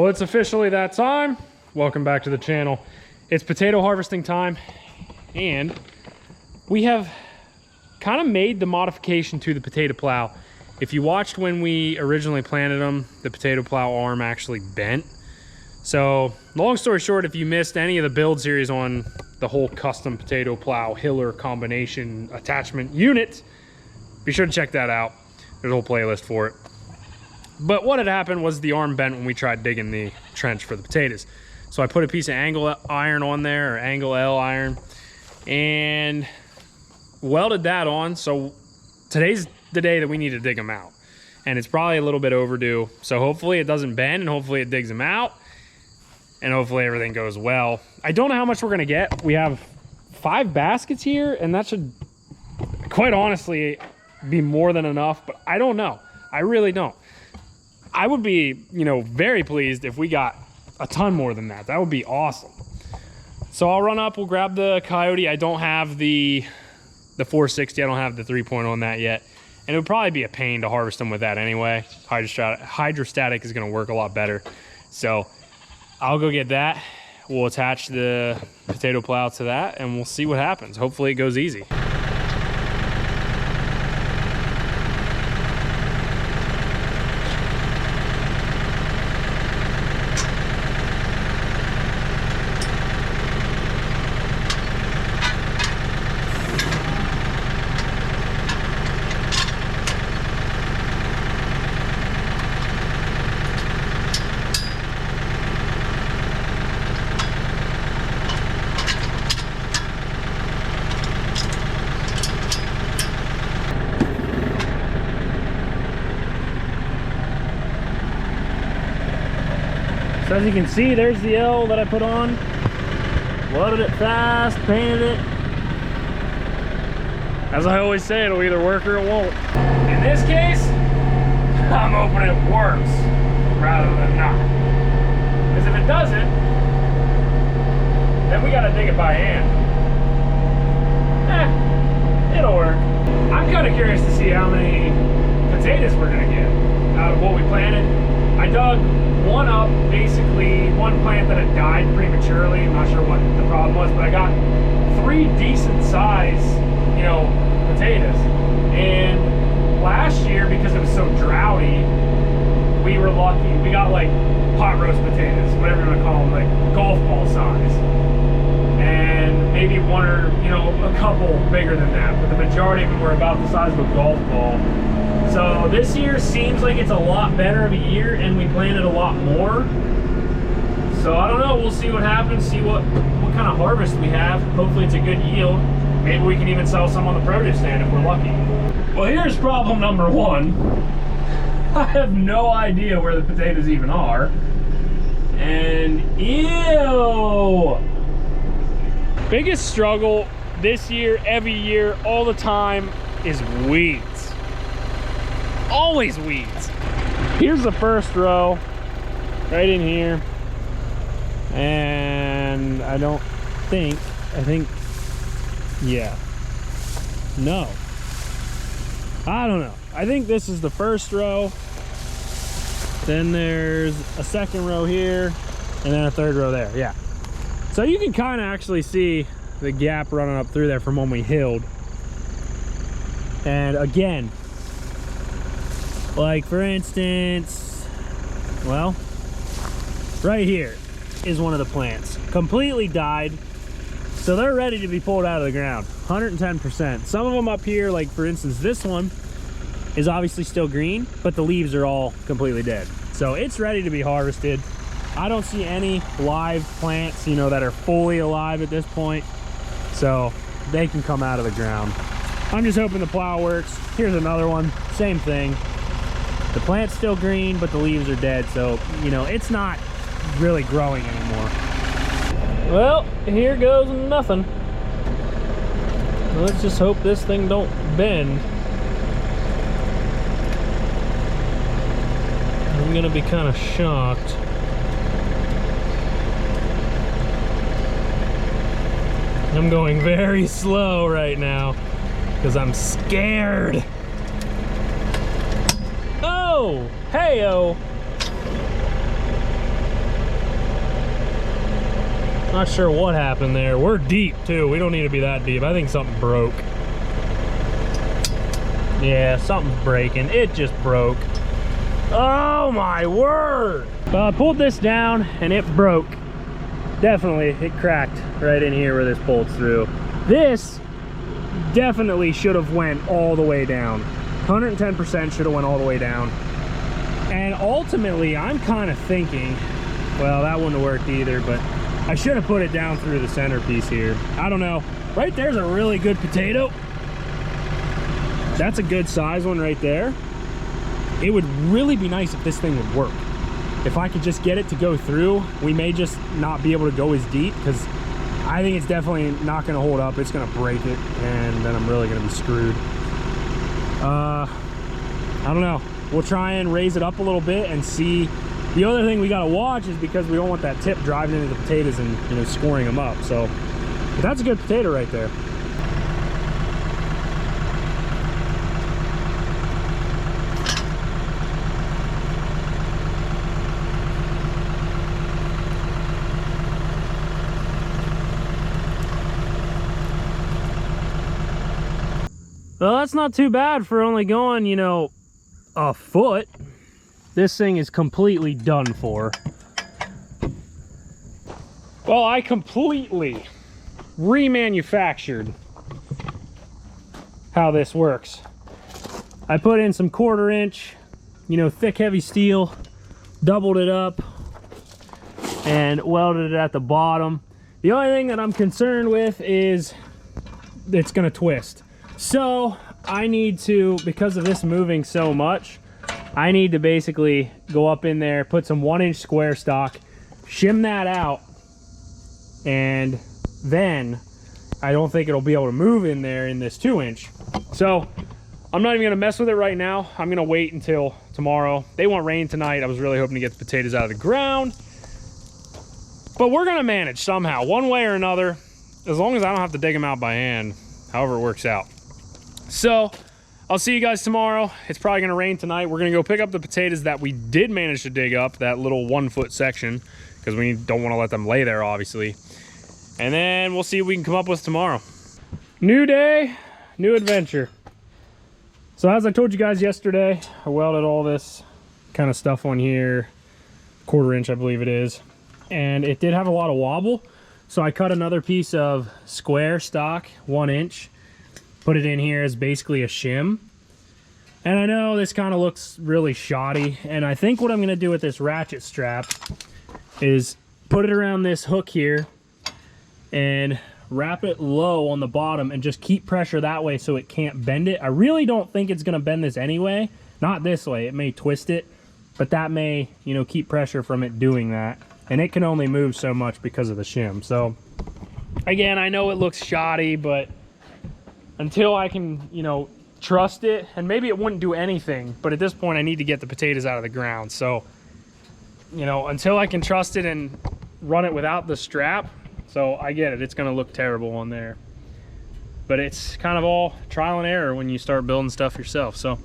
Well, it's officially that time. Welcome back to the channel. It's potato harvesting time, and we have kind of made the modification to the potato plow. If you watched when we originally planted them, the potato plow arm actually bent. So long story short, if you missed any of the build series on the whole custom potato plow Hiller combination attachment unit, be sure to check that out. There's a whole playlist for it. But what had happened was the arm bent when we tried digging the trench for the potatoes. So I put a piece of angle iron on there, or angle L iron, and welded that on. So today's the day that we need to dig them out. And it's probably a little bit overdue. So hopefully it doesn't bend, and hopefully it digs them out, and hopefully everything goes well. I don't know how much we're gonna get. We have 5 baskets here, and that should, quite honestly, be more than enough, but I don't know. I really don't. I would be, very pleased if we got a ton more than that. That would be awesome. So I'll run up, we'll grab the Coyote. I don't have the 460, I don't have the 3-point on that yet. And it would probably be a pain to harvest them with that anyway. Hydrostatic is gonna work a lot better. So I'll go get that. We'll attach the potato plow to that and we'll see what happens. Hopefully it goes easy. So as you can see, there's the L that I put on. Loaded it fast, painted it. As I always say, it'll either work or it won't. In this case, I'm hoping it works rather than not. Because if it doesn't, then we gotta dig it by hand. It'll work. I'm kind of curious to see how many potatoes we're gonna get out of what we planted. I dug one up, basically one plant that had died prematurely. I'm not sure what the problem was, but I got 3 decent size, potatoes. And last year, because it was so droughty, we were lucky. We got like pot roast potatoes, whatever you want to call them, like golf ball size. And maybe one or, a couple bigger than that, but the majority of them were about the size of a golf ball. So this year seems like it's a lot better of a year, and we planted a lot more. So I don't know, we'll see what happens, see what kind of harvest we have. Hopefully it's a good yield. Maybe we can even sell some on the produce stand if we're lucky. Well, here's problem number 1. I have no idea where the potatoes even are. And ew! Biggest struggle this year, every year, all the time, is weeds. Always weeds. Here's the first row, right in here. And I think, yeah. No. I don't know. I think this is the first row. Then there's a second row here, and then a third row there, yeah. So you can kind of actually see the gap running up through there from when we hilled. And again, like for instance, well, right here is one of the plants. Completely died. So they're ready to be pulled out of the ground, 110%. Some of them up here, like for instance, this one is obviously still green, but the leaves are all completely dead. So it's ready to be harvested. I don't see any live plants, that are fully alive at this point. So they can come out of the ground. I'm just hoping the plow works. Here's another one, same thing. The plant's still green, but the leaves are dead. So, it's not really growing anymore. Well, here goes nothing. Let's just hope this thing don't bend. I'm gonna be kind of shocked. I'm going very slow right now because I'm scared. Oh, hey-oh. Not sure what happened there. We're deep too. We don't need to be that deep. I think something broke. Yeah, something's breaking. It just broke. Oh my word. Well, I pulled this down and it broke. Definitely, it cracked right in here where this bolts through. This definitely should have went all the way down. 110% should have went all the way down. And ultimately, I'm kind of thinking, well, that wouldn't have worked either, but I should have put it down through the centerpiece here. I don't know. Right there's a really good potato. That's a good size one right there. It would really be nice if this thing would work. If I could just get it to go through, we may just not be able to go as deep, because I think it's definitely not going to hold up. It's going to break it, and then I'm really going to be screwed. I don't know. We'll try and raise it up a little bit and see. The other thing we got to watch is because we don't want that tip driving into the potatoes and, you know, scoring them up. So, but that's a good potato right there. Well, that's not too bad for only going, you know, a foot. This thing is completely done for. Well, I completely remanufactured how this works. I put in some 1/4 inch, you know, thick heavy steel, doubled it up, and welded it at the bottom. The only thing that I'm concerned with is it's gonna twist. So I need to, because of this moving so much, I need to basically go up in there, put some 1-inch square stock, shim that out, and then I don't think it'll be able to move in there in this 2-inch. So I'm not even gonna mess with it right now. I'm gonna wait until tomorrow. They want rain tonight. I was really hoping to get the potatoes out of the ground, but we're gonna manage somehow, one way or another, as long as I don't have to dig them out by hand, however it works out. So I'll see you guys tomorrow. It's probably gonna rain tonight. We're gonna go pick up the potatoes that we did manage to dig up, that little 1-foot section, because we don't wanna let them lay there, obviously. And then we'll see what we can come up with tomorrow. New day, new adventure. So as I told you guys yesterday, I welded all this kind of stuff on here, 1/4 inch, I believe it is. And it did have a lot of wobble. So I cut another piece of square stock, 1 inch, put it in here as basically a shim. And I know this kind of looks really shoddy, and I think what I'm gonna do with this ratchet strap is put it around this hook here and wrap it low on the bottom and just keep pressure that way so it can't bend it. I really don't think it's gonna bend this anyway. Not this way, it may twist it, but that may, you know, keep pressure from it doing that. And it can only move so much because of the shim. So again, I know it looks shoddy, but until I can, you know, trust it, and maybe it wouldn't do anything, but at this point I need to get the potatoes out of the ground. So, you know, until I can trust it and run it without the strap, so I get it, it's gonna look terrible on there. But it's kind of all trial and error when you start building stuff yourself. So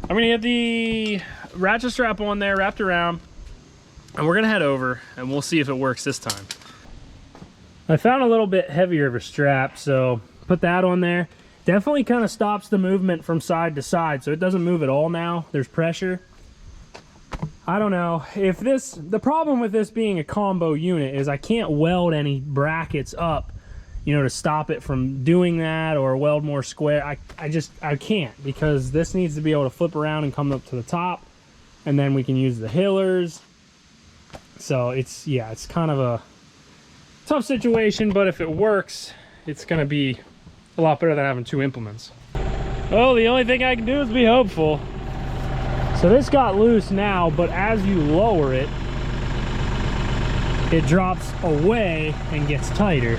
I'm gonna get the ratchet strap on there, wrapped around, and we're gonna head over and we'll see if it works this time. I found a little bit heavier of a strap, so put that on there. Definitely kind of stops the movement from side to side, so it doesn't move at all now. There's pressure. I don't know if this, the problem with this being a combo unit is I can't weld any brackets up, you know, to stop it from doing that, or weld more square. I can't, because this needs to be able to flip around and come up to the top, and then we can use the hillers. So it's, yeah, it's kind of a tough situation, but if it works, it's gonna be a lot better than having 2 implements. Well, the only thing I can do is be hopeful. So this got loose now, but as you lower it, it drops away and gets tighter.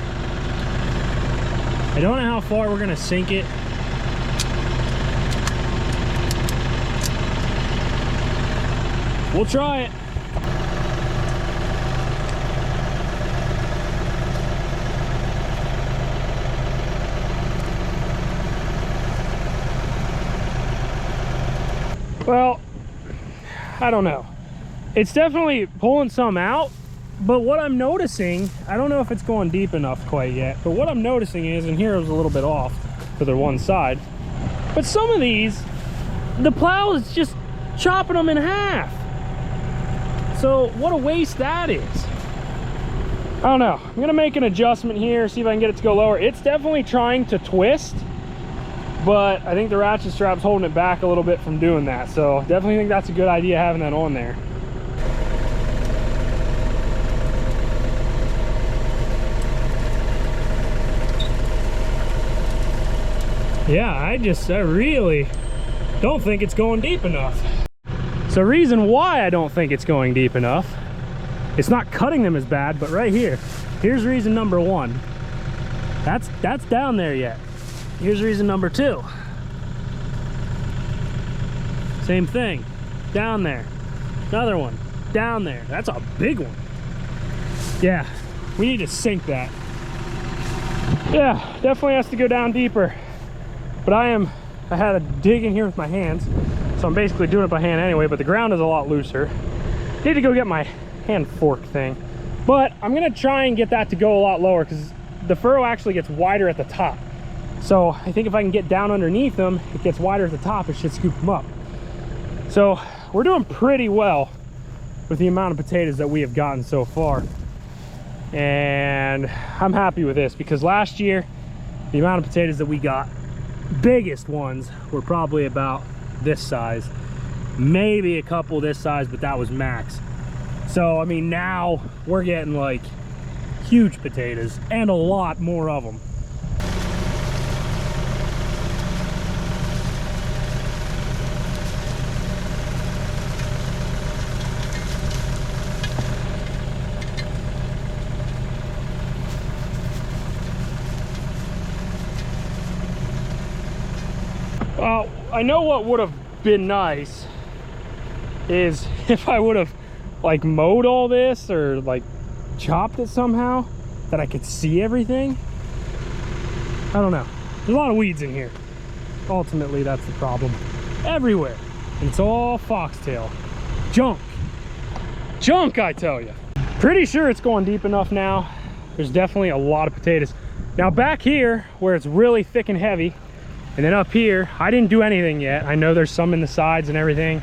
I don't know how far we're gonna sink it. We'll try it. Well, I don't know. It's definitely pulling some out, But what I'm noticing, I don't know if it's going deep enough quite yet, but what I'm noticing is, and here it was a little bit off to the one side, but some of these, the plow is just chopping them in half. So what a waste that is. I don't know. I'm gonna make an adjustment here, see if I can get it to go lower. It's definitely trying to twist, but I think the ratchet strap's holding it back a little bit from doing that. So definitely think that's a good idea having that on there. Yeah, I really don't think it's going deep enough. So reason why I don't think it's going deep enough, it's not cutting them as bad, but right here, here's reason number one. That's down there yet. Here's reason number two. Same thing, down there. Another one, down there. That's a big one. Yeah, we need to sink that. Yeah, definitely has to go down deeper. But I had to dig in here with my hands, so I'm basically doing it by hand anyway, but the ground is a lot looser. Need to go get my hand fork thing. But I'm gonna try and get that to go a lot lower because the furrow actually gets wider at the top. So I think if I can get down underneath them, it gets wider at the top, it should scoop them up. So we're doing pretty well with the amount of potatoes that we have gotten so far. And I'm happy with this because last year, the amount of potatoes that we got, biggest ones were probably about this size, maybe a couple this size, but that was max. So I mean, now we're getting like huge potatoes and a lot more of them. Well, I know what would have been nice is if I would have like mowed all this or like chopped it somehow that I could see everything. I don't know. There's a lot of weeds in here. Ultimately, that's the problem. Everywhere. And it's all foxtail. Junk. Junk, I tell you. Pretty sure it's going deep enough now. There's definitely a lot of potatoes. Now back here, where it's really thick and heavy, and then up here, I didn't do anything yet. I know there's some in the sides and everything.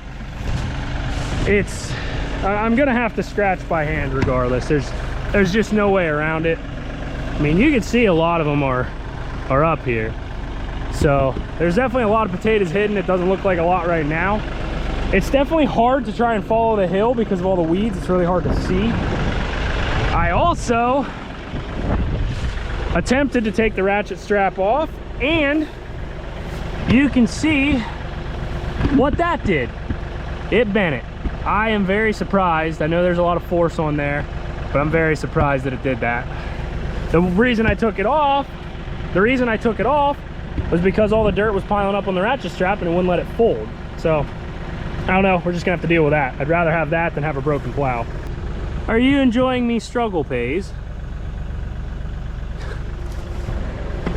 I'm gonna have to scratch by hand regardless. There's just no way around it. I mean, you can see a lot of them are up here. So there's definitely a lot of potatoes hidden. It doesn't look like a lot right now. It's definitely hard to try and follow the hill because of all the weeds. It's really hard to see. I also attempted to take the ratchet strap off, and you can see what that did. It bent it. I am very surprised. I know there's a lot of force on there, but I'm very surprised that it did that. The reason I took it off was because all the dirt was piling up on the ratchet strap and it wouldn't let it fold. So I don't know, we're just gonna have to deal with that. I'd rather have that than have a broken plow. Are you enjoying me struggle pays?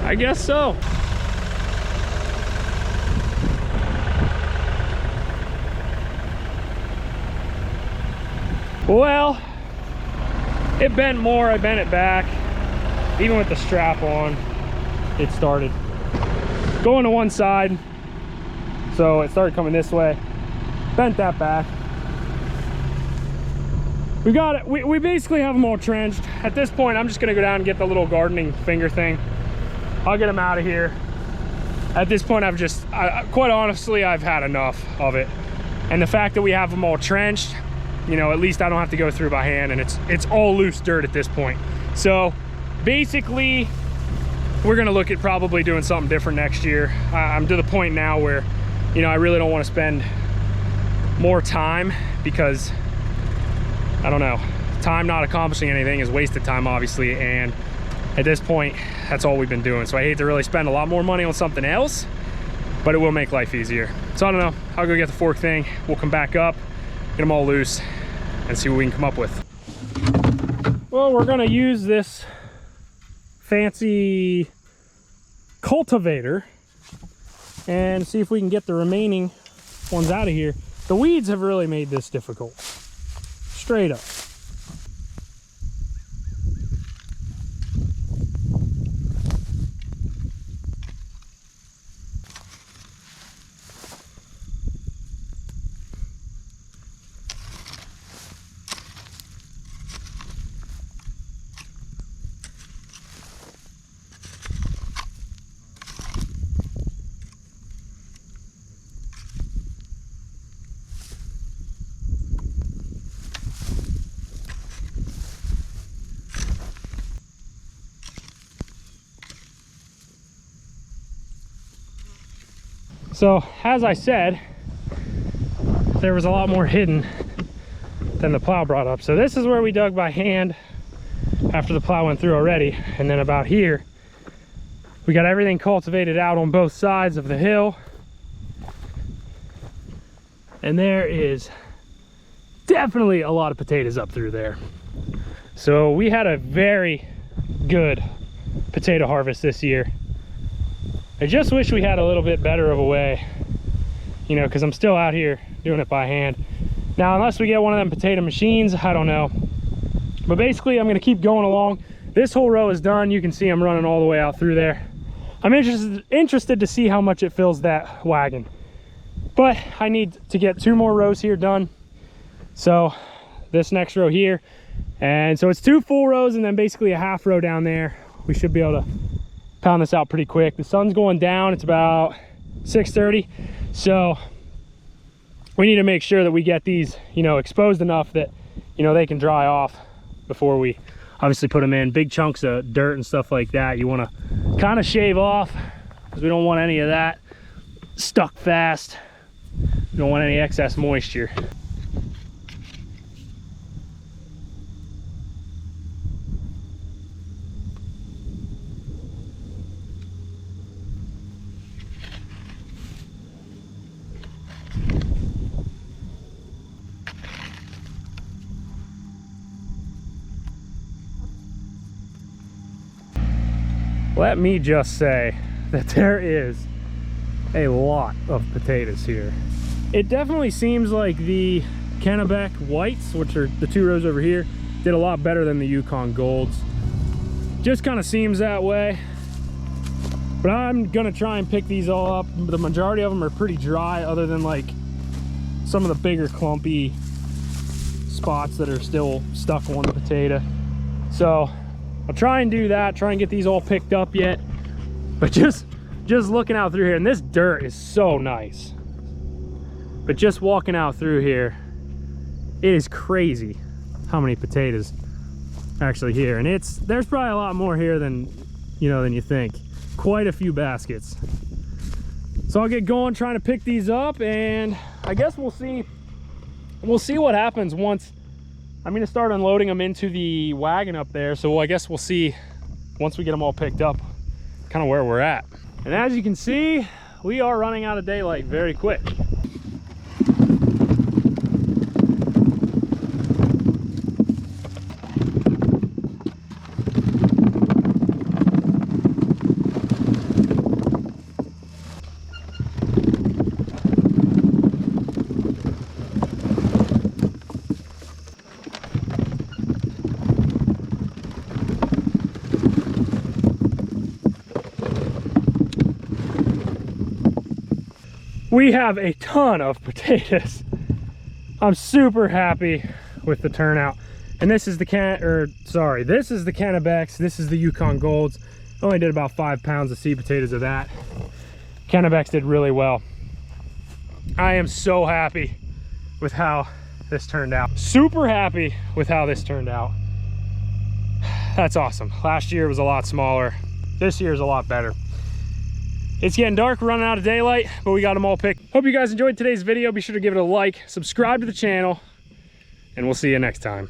I guess so. Well, it bent more, I bent it back. Even with the strap on, it started going to one side. So it started coming this way, bent that back. We got it, we basically have them all trenched. At this point, I'm just gonna go down and get the little gardening finger thing. I'll get them out of here. At this point, quite honestly, I've had enough of it. And the fact that we have them all trenched, you know, at least I don't have to go through by hand, and it's all loose dirt at this point. So basically, we're gonna look at probably doing something different next year. I'm to the point now where, you know, I really don't want to spend more time because, I don't know, time not accomplishing anything is wasted time, obviously, and at this point, that's all we've been doing. So I hate to really spend a lot more money on something else, but it will make life easier. So I don't know, I'll go get the fork thing, we'll come back up, get them all loose, and see what we can come up with. Well, we're gonna use this fancy cultivator and see if we can get the remaining ones out of here. The weeds have really made this difficult, straight up. So as I said, there was a lot more hidden than the plow brought up. So this is where we dug by hand after the plow went through already. And then about here, we got everything cultivated out on both sides of the hill. And there is definitely a lot of potatoes up through there. So we had a very good potato harvest this year. I just wish we had a little bit better of a way, you know, because I'm still out here doing it by hand. Now, unless we get one of them potato machines, I don't know. But basically, I'm going to keep going along. This whole row is done. You can see I'm running all the way out through there. I'm interested to see how much it fills that wagon. But I need to get 2 more rows here done. So this next row here. And so it's 2 full rows and then basically a half row down there. We should be able to pound this out pretty quick. The sun's going down. It's about 6:30. So we need to make sure that we get these, you know, exposed enough that, you know, they can dry off before we obviously put them in. Big chunks of dirt and stuff like that, you want to kind of shave off because we don't want any of that stuck fast. We don't want any excess moisture. Let me just say that there is a lot of potatoes here. It definitely seems like the Kennebec Whites, which are the 2 rows over here, did a lot better than the Yukon Golds. Just kind of seems that way. But I'm gonna try and pick these all up. The majority of them are pretty dry, other than like some of the bigger clumpy spots that are still stuck on the potato. So I'll try and do that, try and get these all picked up yet. But just looking out through here, and this dirt is so nice. But just walking out through here, it is crazy how many potatoes are actually here. And there's probably a lot more here than you think. Quite a few baskets. So I'll get going trying to pick these up, and I guess we'll see what happens once I'm going to start unloading them into the wagon up there. So I guess we'll see once we get them all picked up kind of where we're at. And as you can see, we are running out of daylight very quick. We have a ton of potatoes. I'm super happy with the turnout. And this is the this is the Kennebecs, this is the Yukon Golds. I only did about 5 pounds of seed potatoes of that. Kennebecs did really well. I am so happy with how this turned out. Super happy with how this turned out. That's awesome. Last year was a lot smaller. This year is a lot better. It's getting dark, we're running out of daylight, but we got them all picked. Hope you guys enjoyed today's video. Be sure to give it a like, subscribe to the channel, and we'll see you next time.